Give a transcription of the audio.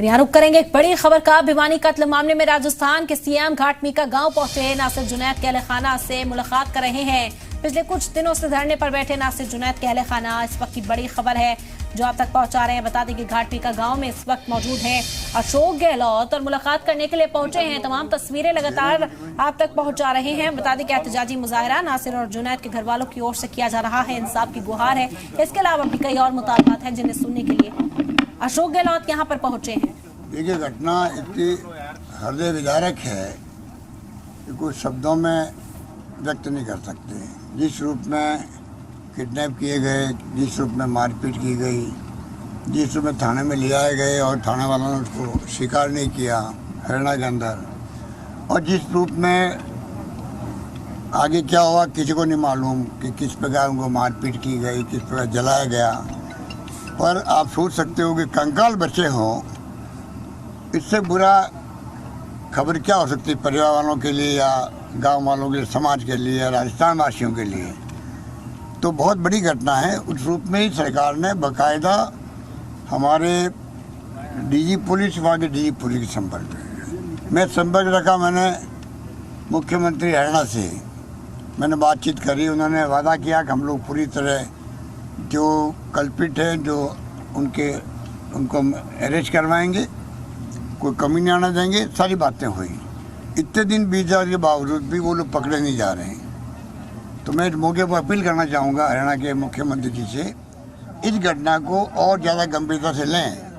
और यहाँ रुक करेंगे एक बड़ी खबर का। भिवानी कत्ल मामले में राजस्थान के सीएम घाटमीका गांव पहुंचे नासिर जुनैद के अहले खाना से मुलाकात कर रहे हैं। पिछले कुछ दिनों से धरने पर बैठे नासिर जुनैद के अहले खाना इस वक्त की बड़ी खबर है जो आप तक पहुंचा रहे हैं। बता दें कि घाटमीका गांव में इस वक्त मौजूद हैं अशोक गहलोत और मुलाकात करने के लिए पहुंचे हैं। तमाम तस्वीरें लगातार आप तक पहुंचा रहे हैं। बता दें कि एहतजाजी मुजाहरा नासिर और जुनैद के घर वालों की ओर से किया जा रहा है। इंसाफ की गुहार है। इसके अलावा भी कई और मुतालबात हैं जिन्हें सुनने के लिए अशोक गहलोत यहाँ पर पहुंचे हैं। देखिए, घटना इतनी हृदय विदारक है कि कुछ शब्दों में व्यक्त नहीं कर सकते। जिस रूप में किडनैप किए गए, जिस रूप में मारपीट की गई, जिस रूप में थाने में ले आए गए और थाने वालों ने उसको स्वीकार नहीं किया हरियाणा के अंदर, और जिस रूप में आगे क्या हुआ किसी को नहीं मालूम कि किस प्रकार उनको मारपीट की गई, किस प्रकार जलाया गया। पर आप सोच सकते हो कि कंकाल बचे हों, इससे बुरा खबर क्या हो सकती है परिवार वालों के लिए या गांव वालों के लिए, समाज के लिए या राजस्थान वासियों के लिए। तो बहुत बड़ी घटना है। उस रूप में ही सरकार ने बाकायदा हमारे डीजी पुलिस, वहाँ के डीजी पुलिस के संपर्क मैं संपर्क रखा। मैंने मुख्यमंत्री हरियाणा से मैंने बातचीत करी। उन्होंने वादा किया कि हम लोग पूरी तरह जो कल्पित है जो उनको अरेस्ट करवाएंगे, कोई कमी नहीं आना देंगे। सारी बातें हुई। इतने दिन बीत जाने के बावजूद भी वो लोग पकड़े नहीं जा रहे हैं। तो मैं इस मौके पर अपील करना चाहूँगा हरियाणा के मुख्यमंत्री जी से, इस घटना को और ज़्यादा गंभीरता से लें